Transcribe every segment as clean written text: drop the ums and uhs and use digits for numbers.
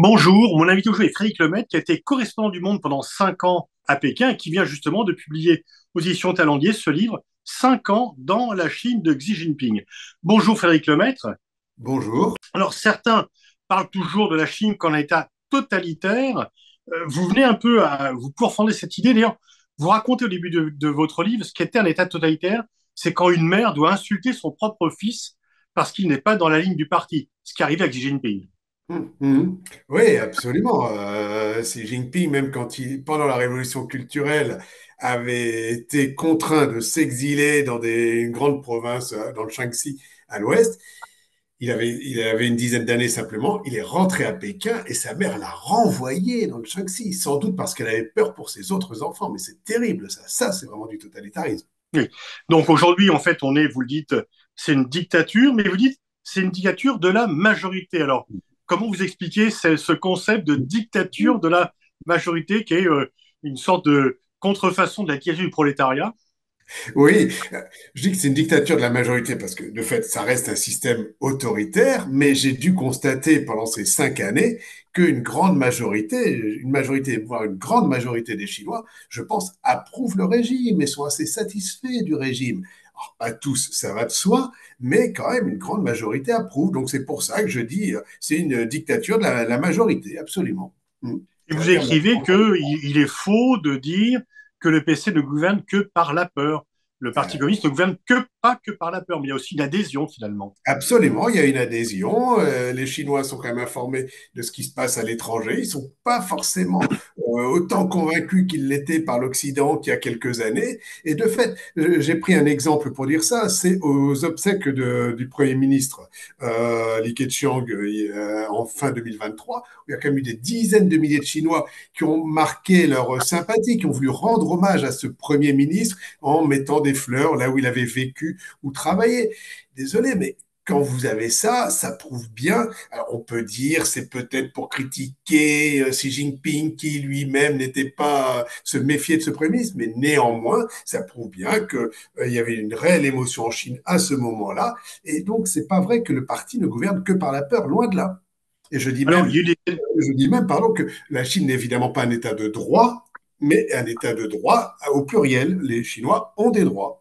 Bonjour, mon invité aujourd'hui est Frédéric Lemaitre, qui a été correspondant du Monde pendant 5 ans à Pékin et qui vient justement de publier aux éditions Talendier ce livre 5 ans dans la Chine de Xi Jinping. Bonjour Frédéric Lemaitre. Bonjour. Alors certains parlent toujours de la Chine comme un État totalitaire. Vous venez un peu à vous pourfender cette idée. D'ailleurs, vous racontez au début de votre livre ce qu'était un État totalitaire, c'est quand une mère doit insulter son propre fils parce qu'il n'est pas dans la ligne du parti, ce qui arrivait avec Xi Jinping. Oui, absolument. Xi Jinping, même pendant la révolution culturelle, avait été contraint de s'exiler dans une grande province, dans le Shaanxi, à l'ouest. Il avait une dizaine d'années simplement. Il est rentré à Pékin et sa mère l'a renvoyé dans le Shaanxi, sans doute parce qu'elle avait peur pour ses autres enfants. Mais c'est terrible, ça. Ça, c'est vraiment du totalitarisme. Oui. Donc aujourd'hui, en fait, vous le dites, c'est une dictature, mais vous dites, c'est une dictature de la majorité. Alors, comment vous expliquez ce concept de dictature de la majorité qui est une sorte de contrefaçon de la dictature du prolétariat? Oui, je dis que c'est une dictature de la majorité parce que de fait, ça reste un système autoritaire, mais j'ai dû constater pendant ces 5 années une majorité, voire une grande majorité des Chinois, je pense, approuvent le régime et sont assez satisfaits du régime. Alors, pas tous, ça va de soi, mais quand même une grande majorité approuve. Donc c'est pour ça que je dis, c'est une dictature de la majorité, absolument. Et C'est un vous terme. écrivez qu'il est faux de dire que le PC ne gouverne que par la peur. Le Parti communiste ne gouverne pas que par la peur, mais il y a aussi une adhésion finalement. Absolument, il y a une adhésion. Les Chinois sont quand même informés de ce qui se passe à l'étranger. Ils sont pas forcément autant convaincus qu'ils l'étaient par l'Occident qu'il y a quelques années. Et de fait, j'ai pris un exemple pour dire ça. C'est aux obsèques du Premier ministre Li Keqiang en fin 2023, où il y a quand même eu des dizaines de milliers de Chinois qui ont marqué leur sympathie, qui ont voulu rendre hommage à ce Premier ministre en mettant des fleurs là où il avait vécu ou travaillé. Désolé, mais quand vous avez ça, ça prouve bien. Alors, on peut dire c'est peut-être pour critiquer Xi Jinping qui lui-même n'était pas se méfier de ce Premier ministre, mais néanmoins, ça prouve bien que il y avait une réelle émotion en Chine à ce moment-là. Et donc, c'est pas vrai que le parti ne gouverne que par la peur, loin de là. Et Alors, il y a eu des, je dis même, pardon, que la Chine n'est évidemment pas un État de droit, mais un État de droit au pluriel. Les Chinois ont des droits.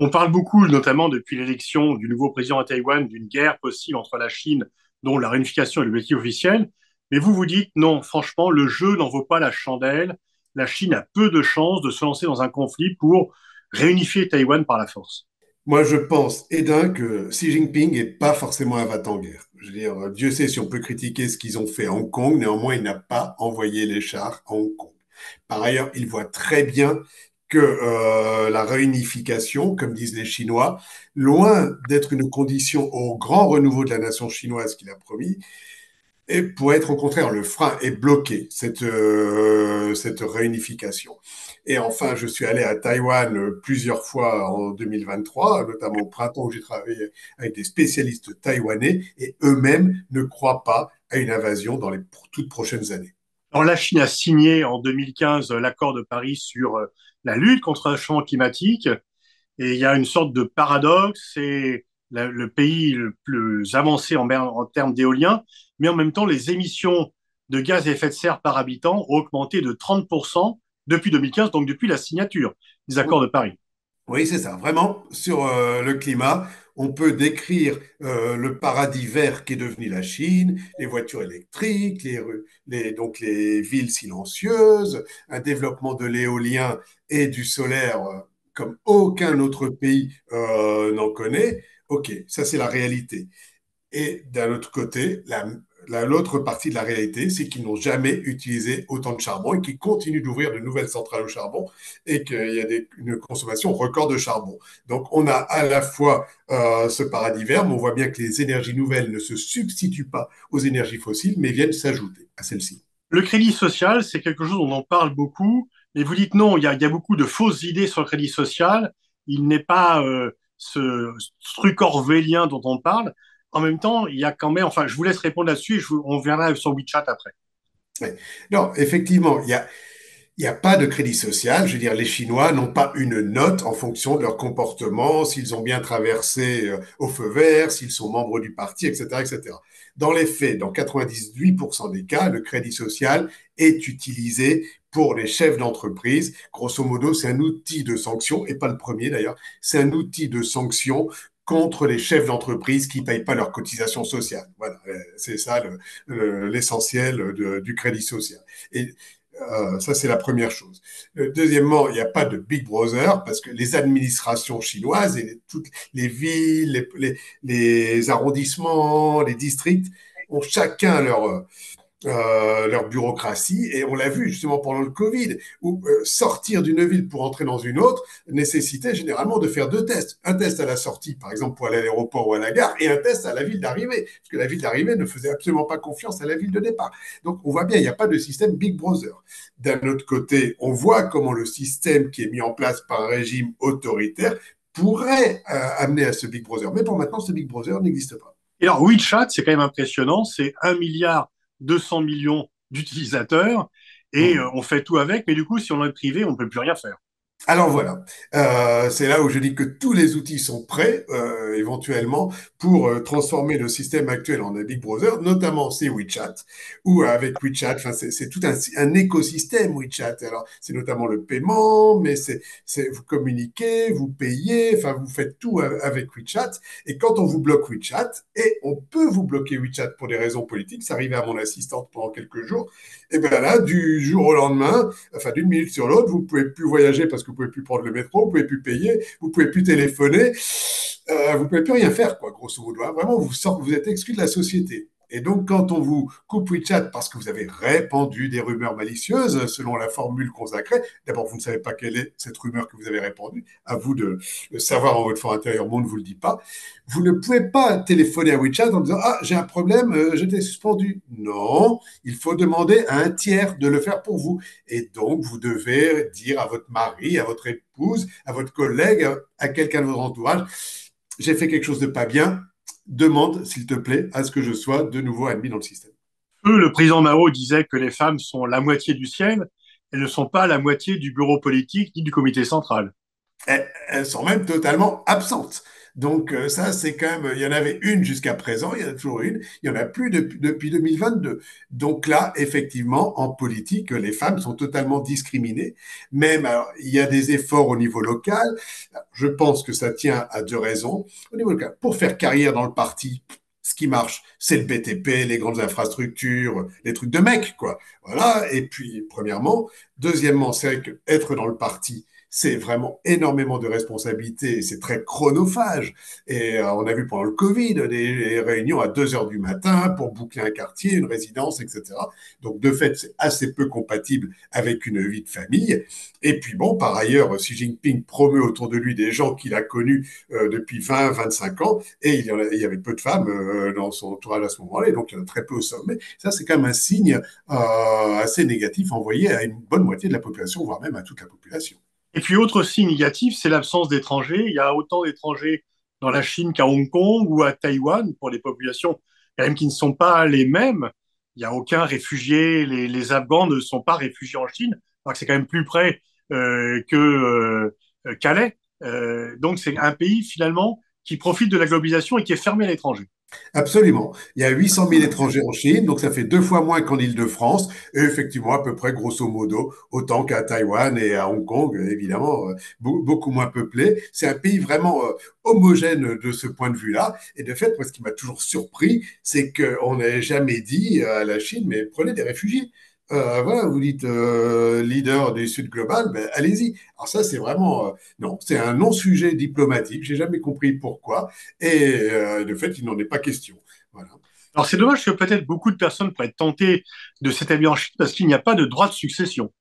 On parle beaucoup, notamment depuis l'élection du nouveau président à Taïwan, d'une guerre possible entre la Chine, dont la réunification est l'objectif officiel. Mais vous dites non, franchement, le jeu n'en vaut pas la chandelle. La Chine a peu de chances de se lancer dans un conflit pour réunifier Taïwan par la force. Moi, je pense, Edin, que Xi Jinping n'est pas forcément un va-t-en-guerre. Je veux dire, Dieu sait si on peut critiquer ce qu'ils ont fait à Hong Kong, néanmoins, il n'a pas envoyé les chars à Hong Kong. Par ailleurs, il voit très bien que la réunification, comme disent les Chinois, loin d'être une condition au grand renouveau de la nation chinoise qu'il a promis, et pour être au contraire le frein et bloquer cette réunification. Et enfin, je suis allé à Taïwan plusieurs fois en 2023, notamment au printemps où j'ai travaillé avec des spécialistes taïwanais et eux-mêmes ne croient pas à une invasion dans les toutes prochaines années. Alors, la Chine a signé en 2015 l'accord de Paris sur la lutte contre le changement climatique. Et il y a une sorte de paradoxe, c'est le pays le plus avancé en termes d'éolien, mais en même temps, les émissions de gaz à effet de serre par habitant ont augmenté de 30% depuis 2015, donc depuis la signature des accords de Paris. Oui, c'est ça. Vraiment, sur le climat, on peut décrire le paradis vert qu'est devenu la Chine, les voitures électriques, donc les villes silencieuses, un développement de l'éolien et du solaire comme aucun autre pays n'en connaît. OK, ça c'est la réalité. Et d'un autre côté, l'autre partie de la réalité, c'est qu'ils n'ont jamais utilisé autant de charbon et qu'ils continuent d'ouvrir de nouvelles centrales au charbon et qu'il y a une consommation record de charbon. Donc on a à la fois ce paradis vert, mais on voit bien que les énergies nouvelles ne se substituent pas aux énergies fossiles, mais viennent s'ajouter à celles-ci. Le crédit social, c'est quelque chose dont on parle beaucoup, mais vous dites non, il y a beaucoup de fausses idées sur le crédit social. Il n'est pas ce truc orwellien dont on parle. En même temps, il y a quand même, enfin, je vous laisse répondre là-dessus et on verra sur WeChat après. Ouais. Non, effectivement, Il n'y a pas de crédit social. Je veux dire, les Chinois n'ont pas une note en fonction de leur comportement, s'ils ont bien traversé au feu vert, s'ils sont membres du parti, etc., etc. Dans les faits, dans 98% des cas, le crédit social est utilisé pour les chefs d'entreprise. Grosso modo, c'est un outil de sanction, et pas le premier d'ailleurs, c'est un outil de sanction contre les chefs d'entreprise qui ne payent pas leurs cotisations sociales. Voilà, c'est ça l'essentiel du crédit social. Et ça, c'est la première chose. Deuxièmement, il n'y a pas de Big Brother parce que les administrations chinoises et toutes les villes, les arrondissements, les districts ont chacun leur bureaucratie. Et on l'a vu justement pendant le Covid, où sortir d'une ville pour entrer dans une autre nécessitait généralement de faire deux tests. Un test à la sortie, par exemple pour aller à l'aéroport ou à la gare, et un test à la ville d'arrivée, parce que la ville d'arrivée ne faisait absolument pas confiance à la ville de départ. Donc on voit bien, il n'y a pas de système Big Brother. D'un autre côté, on voit comment le système qui est mis en place par un régime autoritaire pourrait amener à ce Big Brother. Mais pour maintenant, ce Big Brother n'existe pas. Et alors, WeChat, c'est quand même impressionnant, c'est 1,2 milliard d'utilisateurs et Mmh. on fait tout avec, mais du coup, si on est privé, on ne peut plus rien faire. Alors voilà, c'est là où je dis que tous les outils sont prêts éventuellement pour transformer le système actuel en un Big Brother, notamment c'est WeChat, ou avec WeChat, enfin c'est tout un écosystème WeChat. Alors c'est notamment le paiement, mais vous communiquez, vous payez, enfin vous faites tout avec WeChat. Et quand on vous bloque WeChat, et on peut vous bloquer WeChat pour des raisons politiques, ça arrivait à mon assistante pendant quelques jours, et bien là, du jour au lendemain, enfin d'une minute sur l'autre, vous ne pouvez plus voyager parce que vous ne pouvez plus prendre le métro, vous ne pouvez plus payer, vous ne pouvez plus téléphoner, vous ne pouvez plus rien faire, quoi, grosso modo. Hein. Vraiment, vous êtes exclu de la société. Et donc, quand on vous coupe WeChat parce que vous avez répandu des rumeurs malicieuses, selon la formule consacrée, d'abord, vous ne savez pas quelle est cette rumeur que vous avez répandue, à vous de le savoir en votre fort intérieur, moi, on ne vous le dit pas. Vous ne pouvez pas téléphoner à WeChat en disant ah, j'ai un problème, j'étais suspendu. Non, il faut demander à un tiers de le faire pour vous. Et donc, vous devez dire à votre mari, à votre épouse, à votre collègue, à quelqu'un de votre entourage j'ai fait quelque chose de pas bien, demande, s'il te plaît, à ce que je sois de nouveau admis dans le système. Le président Mao disait que les femmes sont la moitié du ciel, elles ne sont pas la moitié du bureau politique ni du comité central. Elles sont même totalement absentes. Donc ça, c'est quand même, il y en avait une jusqu'à présent, il y en a toujours une, il n'y en a plus depuis 2022. Donc là, effectivement, en politique, les femmes sont totalement discriminées. Même, alors, il y a des efforts au niveau local. Je pense que ça tient à deux raisons. Au niveau local, pour faire carrière dans le parti, ce qui marche, c'est le BTP, les grandes infrastructures, les trucs de mecs, quoi. Voilà. Et puis, premièrement. Deuxièmement, c'est vrai qu'être dans le parti, c'est vraiment énormément de responsabilités, c'est très chronophage. Et on a vu pendant le Covid des réunions à 2 heures du matin pour boucler un quartier, une résidence, etc. Donc de fait, c'est assez peu compatible avec une vie de famille. Et puis bon, par ailleurs, Xi Jinping promeut autour de lui des gens qu'il a connus depuis 20, 25 ans, et il y avait peu de femmes dans son entourage à ce moment-là, et donc il y en a très peu au sommet. Ça, c'est quand même un signe assez négatif envoyé à une bonne moitié de la population, voire même à toute la population. Et puis, autre signe négatif, c'est l'absence d'étrangers. Il y a autant d'étrangers dans la Chine qu'à Hong Kong ou à Taïwan pour les populations quand même qui ne sont pas les mêmes. Il n'y a aucun réfugié. Les Afghans ne sont pas réfugiés en Chine, alors que c'est quand même plus près que Calais. Donc, c'est un pays finalement qui profite de la globalisation et qui est fermé à l'étranger. Absolument. Il y a 800 000 étrangers en Chine, donc ça fait 2 fois moins qu'en Île-de-France, et effectivement, à peu près, grosso modo, autant qu'à Taïwan et à Hong Kong, évidemment, beaucoup moins peuplé. C'est un pays vraiment homogène de ce point de vue-là. Et de fait, moi, ce qui m'a toujours surpris, c'est qu'on n'ait jamais dit à la Chine, mais prenez des réfugiés. Voilà, vous dites leader du Sud global, ben, allez-y. Alors ça, c'est vraiment, non, c'est un non-sujet diplomatique. J'ai jamais compris pourquoi. Et de fait, il n'en est pas question. Voilà. Alors, c'est dommage que peut-être beaucoup de personnes pourraient être tentées de s'établir en Chine parce qu'il n'y a pas de droit de succession.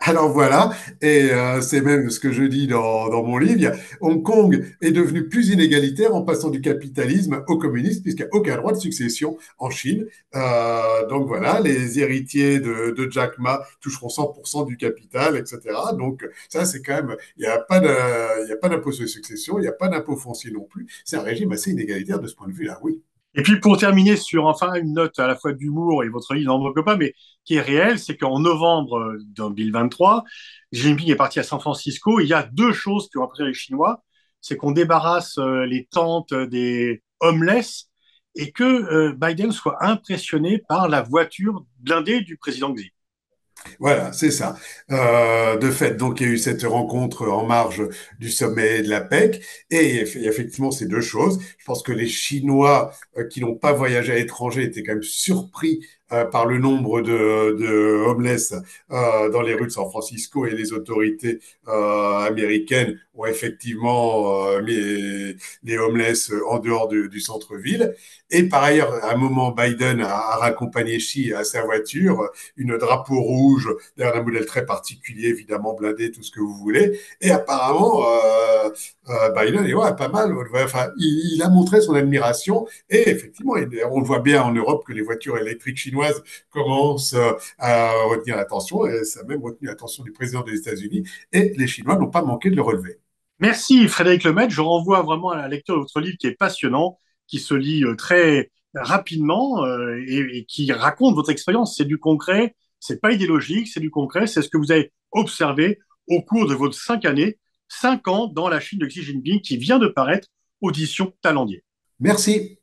Alors voilà, et c'est même ce que je dis dans mon livre. Hong Kong est devenu plus inégalitaire en passant du capitalisme au communisme, puisqu'il n'y a aucun droit de succession en Chine. Donc voilà, les héritiers de Jack Ma toucheront 100% du capital, etc. Donc ça, c'est quand même, il y a pas d'impôt sur les successions, il n'y a pas d'impôt foncier non plus. C'est un régime assez inégalitaire de ce point de vue-là, oui. Et puis pour terminer sur enfin une note à la fois d'humour et votre livre n'en manque pas, mais qui est réelle, c'est qu'en novembre 2023, Xi Jinping est parti à San Francisco. Il y a deux choses qui ont impressionné les Chinois, c'est qu'on débarrasse les tentes des homeless et que Biden soit impressionné par la voiture blindée du président Xi. Voilà, c'est ça. De fait, donc il y a eu cette rencontre en marge du sommet de la PEC, et effectivement, ces deux choses. Je pense que les Chinois qui n'ont pas voyagé à l'étranger étaient quand même surpris par le nombre de homeless dans les rues de San Francisco, et les autorités américaines ont effectivement mis les homeless en dehors du centre-ville. Et par ailleurs, à un moment, Biden a raccompagné Xi à sa voiture, une drapeau rouge, derrière un modèle très particulier, évidemment blindé, tout ce que vous voulez. Et apparemment, Biden est ouais, pas mal. Enfin, il a montré son admiration. Et effectivement, on le voit bien en Europe que les voitures électriques chinoises commencent à retenir l'attention. Et ça a même retenu l'attention du président des États-Unis. Et les Chinois n'ont pas manqué de le relever. Merci Frédéric Lemaitre. Je renvoie vraiment à la lecture de votre livre qui est passionnant, qui se lit très rapidement et qui raconte votre expérience. C'est du concret, c'est pas idéologique, c'est du concret, c'est ce que vous avez observé au cours de vos 5 années, 5 ans dans la Chine de Xi Jinping qui vient de paraître, audition Talendier. Merci.